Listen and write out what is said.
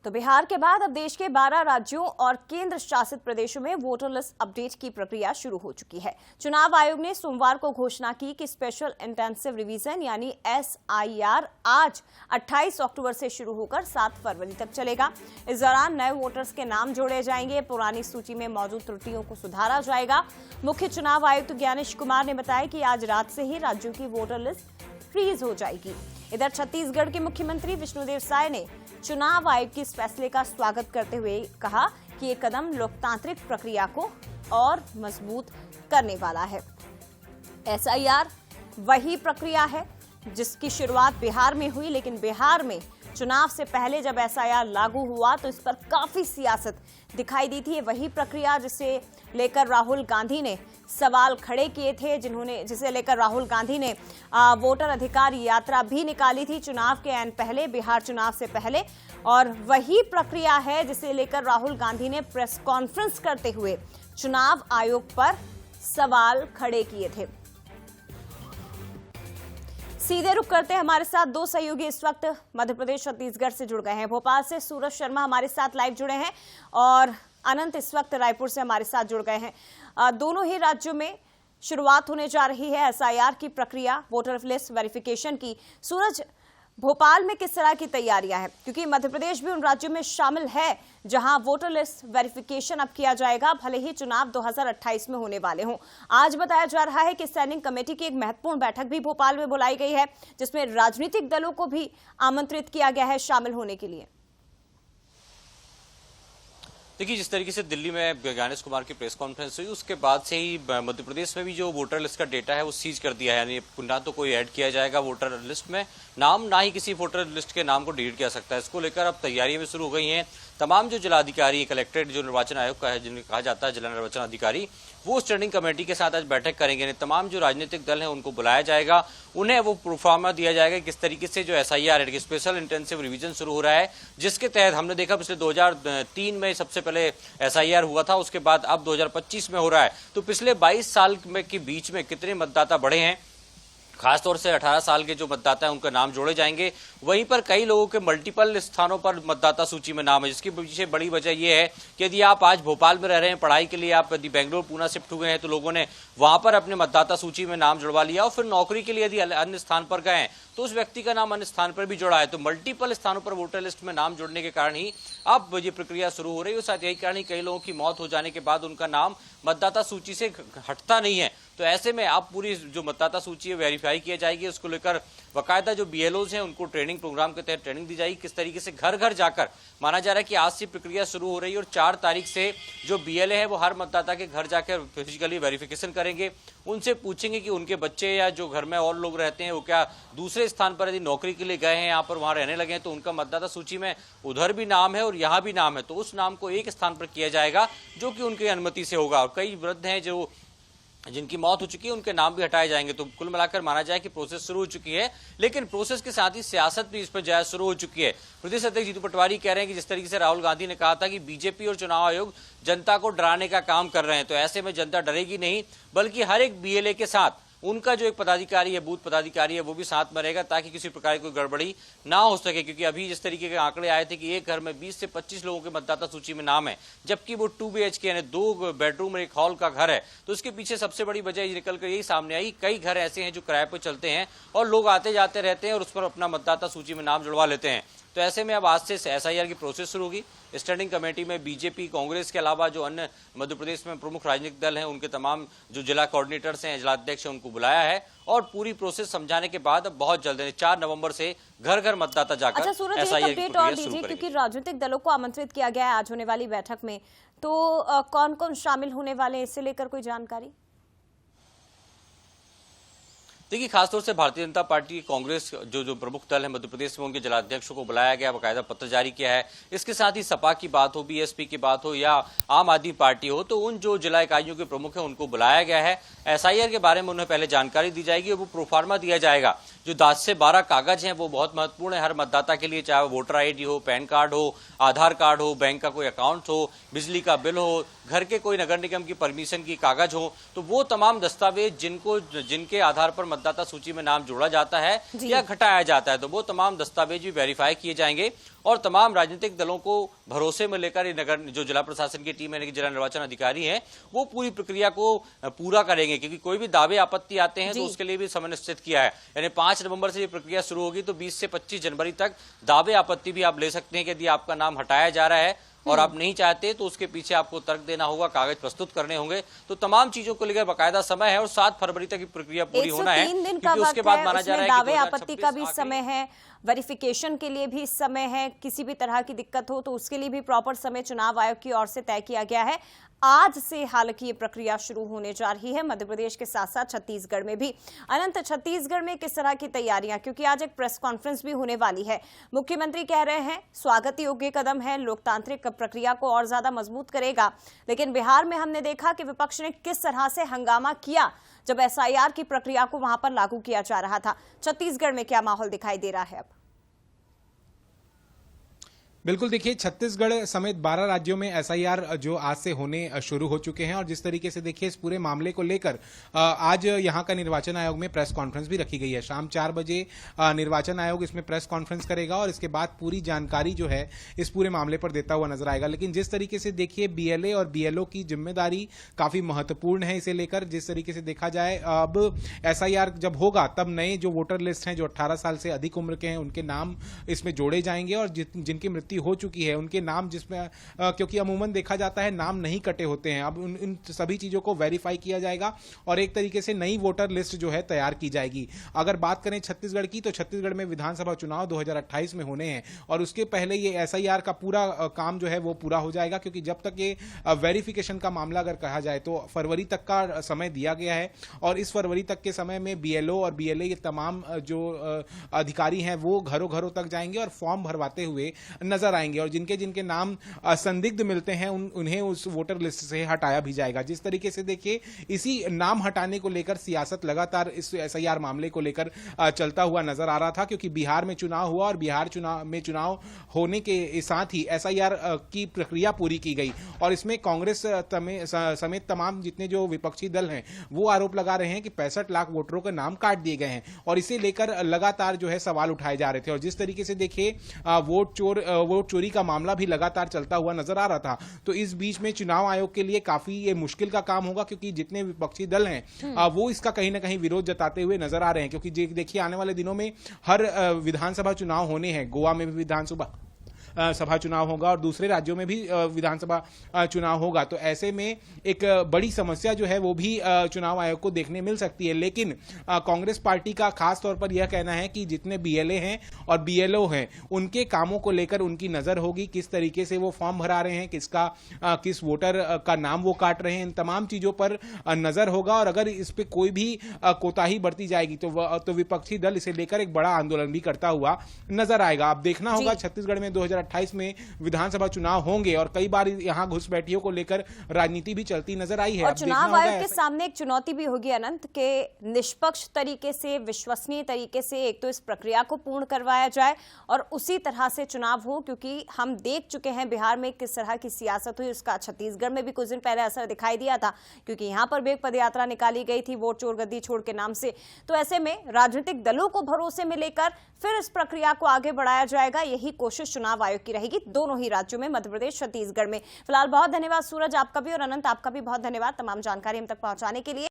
तो बिहार के बाद अब देश के 12 राज्यों और केंद्र शासित प्रदेशों में वोटर लिस्ट अपडेट की प्रक्रिया शुरू हो चुकी है। चुनाव आयोग ने सोमवार को घोषणा की कि स्पेशल इंटेंसिव रिवीजन यानी SIR आज 28 अक्टूबर से शुरू होकर 7 फरवरी तक चलेगा। इस दौरान नए वोटर्स के नाम जोड़े जाएंगे, पुरानी सूची में मौजूद त्रुटियों को सुधारा जाएगा। मुख्य चुनाव आयुक्त ज्ञानेश कुमार ने बताया कि आज रात से ही राज्यों की वोटर लिस्ट फ्रीज हो जाएगी। इधर छत्तीसगढ़ के मुख्यमंत्री विष्णुदेव साय ने चुनाव आयोग के इस फैसले का स्वागत करते हुए कहा कि ये कदम लोकतांत्रिक प्रक्रिया को और मजबूत करने वाला है। SIR वही प्रक्रिया है जिसकी शुरुआत बिहार में हुई, लेकिन बिहार में चुनाव से पहले जब SIR लागू हुआ तो इस पर काफी सियासत दिखाई दी थी। वही प्रक्रिया जिसे लेकर राहुल गांधी ने सवाल खड़े किए थे, जिसे लेकर राहुल गांधी ने वोटर अधिकार यात्रा भी निकाली थी चुनाव के ऐन पहले, बिहार चुनाव से पहले। और वही प्रक्रिया है जिसे लेकर राहुल गांधी ने प्रेस कॉन्फ्रेंस करते हुए चुनाव आयोग पर सवाल खड़े किए थे। सीधे रुक करते हैं, हमारे साथ दो सहयोगी इस वक्त मध्य प्रदेश छत्तीसगढ़ से जुड़ गए हैं। भोपाल से सूरज शर्मा हमारे साथ लाइव जुड़े हैं और अनंत इस वक्त रायपुर से हमारे साथ जुड़ गए हैं। दोनों ही राज्यों में शुरुआत होने जा रही है SIR की प्रक्रिया, वोटर लिस्ट वेरिफिकेशन की। सूरज, भोपाल में किस तरह की तैयारियां हैं, क्योंकि मध्य प्रदेश भी उन राज्यों में शामिल है जहां वोटर लिस्ट वेरिफिकेशन अब किया जाएगा, भले ही चुनाव 2028 में होने वाले हों। आज बताया जा रहा है कि स्टैंडिंग कमेटी की एक महत्वपूर्ण बैठक भी भोपाल में बुलाई गई है, जिसमें राजनीतिक दलों को भी आमंत्रित किया गया है शामिल होने के लिए। देखिए, जिस तरीके से दिल्ली में ज्ञानेश कुमार की प्रेस कॉन्फ्रेंस हुई उसके बाद से ही मध्य प्रदेश में भी जो वोटर लिस्ट का डेटा है वो सीज कर दिया है। यानी ना तो कोई ऐड किया जाएगा वोटर लिस्ट में नाम, ना ही किसी वोटर लिस्ट के नाम को डिलीट किया सकता है। इसको लेकर अब तैयारियां भी शुरू हो गई हैं। तमाम जो जिलाधिकारी, कलेक्ट्रेट जो निर्वाचन आयोग का है, जिन्हें कहा जाता है जिला निर्वाचन अधिकारी, वो स्टैंडिंग कमेटी के साथ आज बैठक करेंगे। तमाम जो राजनीतिक दल हैं उनको बुलाया जाएगा, उन्हें वो प्रोफार्मा दिया जाएगा किस तरीके से जो SIR स्पेशल इंटेंसिव रिवीजन शुरू हो रहा है, जिसके तहत हमने देखा पिछले 2003 में सबसे पहले SIR हुआ था, उसके बाद अब 2025 में हो रहा है। तो पिछले 22 साल के बीच में कितने मतदाता बढ़े हैं, खासतौर से 18 साल के जो मतदाता हैं उनका नाम जोड़े जाएंगे। वहीं पर कई लोगों के मल्टीपल स्थानों पर मतदाता सूची में नाम है, जिसके पीछे बड़ी वजह यह है कि यदि आप आज भोपाल में रह रहे हैं पढ़ाई के लिए, आप यदि बेंगलोर पूना शिफ्ट हुए हैं तो लोगों ने वहां पर अपने मतदाता सूची में नाम जुड़वा लिया, और फिर नौकरी के लिए यदि अन्य स्थान पर गए तो उस व्यक्ति का नाम अन्य स्थान पर भी जुड़ा है। तो मल्टीपल स्थानों पर वोटर लिस्ट में नाम जुड़ने के कारण ही अब ये प्रक्रिया शुरू हो रही है। साथ यही कारण ही कई लोगों की मौत हो जाने के बाद उनका नाम मतदाता सूची से हटता नहीं है। तो ऐसे में अब पूरी जो मतदाता सूची है वेरीफाई की जाएगी। उसको लेकर बाकायदा जो BLOs हैं उनको ट्रेनिंग प्रोग्राम के तहत ट्रेनिंग दी जाएगी, किस तरीके से घर घर जाकर। माना जा रहा है कि आज से प्रक्रिया शुरू हो रही है और 4 तारीख से जो BLA है वो हर मतदाता के घर जाकर फिजिकली वेरिफिकेशन करेंगे, उनसे पूछेंगे कि उनके बच्चे या जो घर में और लोग रहते हैं वो क्या दूसरे स्थान पर यदि नौकरी के लिए गए हैं, यहाँ पर वहां रहने लगे हैं, तो उनका मतदाता सूची में उधर भी नाम है और यहाँ भी नाम है, तो उस नाम को एक स्थान पर किया जाएगा जो कि उनकी अनुमति से होगा। और कई वृद्ध हैं जो जिनकी मौत हो चुकी है, उनके नाम भी हटाए जाएंगे। तो कुल मिलाकर माना जाए कि प्रोसेस शुरू हो चुकी है, लेकिन प्रोसेस के साथ ही सियासत भी इस पर जायज शुरू हो चुकी है। प्रदेश अध्यक्ष जीतू पटवारी कह रहे हैं कि जिस तरीके से राहुल गांधी ने कहा था कि बीजेपी और चुनाव आयोग जनता को डराने का काम कर रहे हैं, तो ऐसे में जनता डरेगी नहीं, बल्कि हर एक BLA के साथ उनका जो एक पदाधिकारी है, बूथ पदाधिकारी है, वो भी साथ में रहेगा ताकि किसी प्रकार की कोई गड़बड़ी ना हो सके। क्योंकि अभी जिस तरीके के आंकड़े आए थे कि एक घर में 20 से 25 लोगों के मतदाता सूची में नाम है, जबकि वो 2 BHK यानी 2 बेडरूम और 1 हॉल का घर है, तो उसके पीछे सबसे बड़ी वजह निकल कर यही सामने आई। कई घर ऐसे हैं जो किराए पर चलते हैं और लोग आते जाते रहते हैं और उस पर अपना मतदाता सूची में नाम जुड़वा लेते हैं। तो ऐसे में अब आज से SIR की प्रोसेस शुरू होगी। स्टैंडिंग कमेटी में बीजेपी, कांग्रेस के अलावा जो अन्य मध्य प्रदेश में प्रमुख राजनीतिक दल हैं उनके तमाम जो जिला कोऑर्डिनेटर्स हैं, जिलाध्यक्ष हैं, उनको बुलाया है और पूरी प्रोसेस समझाने के बाद अब बहुत जल्द 4 नवंबर से घर घर मतदाता जाकर अच्छा सूरज, एक अपडेट और दीजिए, क्योंकि राजनीतिक दलों को आमंत्रित किया गया है आज होने वाली बैठक में, तो कौन कौन शामिल होने वाले हैं, इससे लेकर कोई जानकारी? देखिए, खासतौर से भारतीय जनता पार्टी, कांग्रेस जो प्रमुख दल है मध्य प्रदेश में, उनके जिलाध्यक्षों को बुलाया गया, बाकायदा पत्र जारी किया है। इसके साथ ही सपा की बात हो, BSP की बात हो या आम आदमी पार्टी हो, तो उन जो जिला इकाइयों के प्रमुख हैं उनको बुलाया गया है। SIR के बारे में उन्हें पहले जानकारी दी जाएगी और वो प्रोफार्मा दिया जाएगा। जो 10 से 12 कागज हैं वो बहुत महत्वपूर्ण है हर मतदाता के लिए, चाहे वो वोटर ID हो, पैन कार्ड हो, आधार कार्ड हो, बैंक का कोई अकाउंट हो, बिजली का बिल हो, घर के कोई नगर निगम की परमिशन की कागज हो, तो वो तमाम दस्तावेज जिनके आधार पर मतदाता सूची में नाम जोड़ा जाता है या घटाया जाता है, तो वो तमाम दस्तावेज भी वेरीफाई किए जाएंगे और तमाम राजनीतिक दलों को भरोसे में लेकर ये नगर जो जिला प्रशासन की टीम है, जिला निर्वाचन अधिकारी हैं, वो पूरी प्रक्रिया को पूरा करेंगे, क्योंकि कोई भी दावे आपत्ति आते हैं तो उसके लिए भी समय निश्चित किया है। यानी 5 नवंबर से ये प्रक्रिया शुरू होगी, तो 20 से 25 जनवरी तक दावे आपत्ति भी आप ले सकते हैं कि यदि आपका नाम हटाया जा रहा है और आप नहीं चाहते तो उसके पीछे आपको तर्क देना होगा, कागज प्रस्तुत करने होंगे। तो तमाम चीजों को लेकर बाकायदा समय है और 7 फरवरी तक प्रक्रिया पूरी होना है, 103 दिन का क्योंकि उसके वक्त बाद है, माना जा रहा उसमें है कि दावे आपत्ति का भी 2026 समय है, वेरिफिकेशन के लिए भी समय है, किसी भी तरह की दिक्कत हो तो उसके लिए भी प्रॉपर समय चुनाव आयोग की ओर से तय किया गया है। आज से हालांकि ये प्रक्रिया शुरू होने जा रही है मध्य प्रदेश के साथ साथ छत्तीसगढ़ में भी। अनंत, छत्तीसगढ़ में किस तरह की तैयारियां, क्योंकि आज एक प्रेस कॉन्फ्रेंस भी होने वाली है। मुख्यमंत्री कह रहे हैं स्वागत योग्य कदम है, लोकतांत्रिक प्रक्रिया को और ज्यादा मजबूत करेगा। लेकिन बिहार में हमने देखा कि विपक्ष ने किस तरह से हंगामा किया जब एसआईआर की प्रक्रिया को वहां पर लागू किया जा रहा था। छत्तीसगढ़ में क्या माहौल दिखाई दे रहा है अब? बिल्कुल, देखिए छत्तीसगढ़ समेत 12 राज्यों में एसआईआर जो आज से होने शुरू हो चुके हैं और जिस तरीके से देखिए इस पूरे मामले को लेकर आज यहां का निर्वाचन आयोग में प्रेस कॉन्फ्रेंस भी रखी गई है। शाम 4 बजे निर्वाचन आयोग इसमें प्रेस कॉन्फ्रेंस करेगा और इसके बाद पूरी जानकारी जो है इस पूरे मामले पर देता हुआ नजर आएगा। लेकिन जिस तरीके से देखिए बीएलए और बीएलओ की जिम्मेदारी काफी महत्वपूर्ण है इसे लेकर। जिस तरीके से देखा जाए अब एसआईआर जब होगा तब नए जो वोटर लिस्ट हैं जो 18 साल से अधिक उम्र के हैं उनके नाम इसमें जोड़े जाएंगे और जिनकी मृत्यु हो चुकी है उनके नाम, जिसमें क्योंकि अमूमन देखा जाता है नाम नहीं कटे होते हैं, अब इन सभी चीजों को वेरीफाई किया जाएगा और एक तरीके से नई वोटर लिस्ट जो है तैयार की जाएगी। अगर बात करें छत्तीसगढ़ की तो छत्तीसगढ़ में विधानसभा चुनाव 2028 में होने हैं और उसके पहले ये एसआईआर का पूरा काम जो है वो पूरा हो जाएगा, क्योंकि जब तक ये वेरिफिकेशन का मामला अगर कहा जाए तो फरवरी तक का समय दिया गया है और इस फरवरी तक के समय में बीएलओ और बीएलए ये तमाम जो अधिकारी हैं वो घरों घरों तक जाएंगे और फॉर्म भरवाते हुए नजर आएंगे और जिनके जिनके नाम संदिग्ध मिलते हैं उन्हें उस वोटर लिस्ट से हटाया भी जाएगा। जिस तरीके से देखिए इसी नाम हटाने को लेकर सियासत लगातार इस एसआईआर मामले को लेकर चलता हुआ नजर आ रहा था, क्योंकि बिहार में चुनाव हुआ और बिहार चुनाव होने के साथ ही एसआईआर की प्रक्रिया पूरी की गई और इसमें कांग्रेस समेत तमाम जितने जो विपक्षी दल हैं वो आरोप लगा रहे हैं कि 65 लाख वोटरों के नाम काट दिए गए हैं और इसे लेकर लगातार जो है सवाल उठाए जा रहे थे। और जिस तरीके से देखिए वोट चोरी का मामला भी लगातार चलता हुआ नजर आ रहा था, तो इस बीच में चुनाव आयोग के लिए काफी ये मुश्किल का काम होगा, क्योंकि जितने विपक्षी दल हैं वो इसका कहीं ना कहीं विरोध जताते हुए नजर आ रहे हैं। क्योंकि देखिए आने वाले दिनों में हर विधानसभा चुनाव होने हैं, गोवा में भी विधानसभा चुनाव होगा और दूसरे राज्यों में भी विधानसभा चुनाव होगा, तो ऐसे में एक बड़ी समस्या जो है वो भी चुनाव आयोग को देखने मिल सकती है। लेकिन कांग्रेस पार्टी का खास तौर पर यह कहना है कि जितने बीएलए हैं और बीएलओ हैं उनके कामों को लेकर उनकी नजर होगी, किस तरीके से वो फॉर्म भरा रहे हैं, किस वोटर का नाम वो काट रहे हैं, इन तमाम चीजों पर नजर होगा और अगर इस पे कोई भी कोताही बरती जाएगी तो विपक्षी दल इसे लेकर एक बड़ा आंदोलन भी करता हुआ नजर आएगा। अब देखना होगा छत्तीसगढ़ में 2028 में विधानसभा चुनाव होंगे और कई बार यहां घुसपैठियों को लेकर राजनीति भी चलती नजर आई है। और चुनाव आयोग के सामने एक चुनौती भी होगी अनंत के निष्पक्ष तरीके से, विश्वसनीय तरीके से एक तो इस प्रक्रिया को पूर्ण करवाया जाए और उसी तरह से चुनाव हो, क्योंकि हम देख चुके हैं बिहार में किस तरह की सियासत हुई, उसका छत्तीसगढ़ में भी कुछ दिन पहले असर दिखाई दिया था, क्योंकि यहां पर भी एक पदयात्रा निकाली गई थी वोट चोर गद्दी छोड़ के नाम से। तो ऐसे में राजनीतिक दलों को भरोसे में लेकर फिर इस प्रक्रिया को आगे बढ़ाया जाएगा, यही कोशिश चुनाव आयोग की रहेगी दोनों ही राज्यों में, मध्य प्रदेश छत्तीसगढ़ में। फिलहाल बहुत धन्यवाद सूरज आपका भी और अनंत आपका भी बहुत धन्यवाद तमाम जानकारी हम तक पहुंचाने के लिए।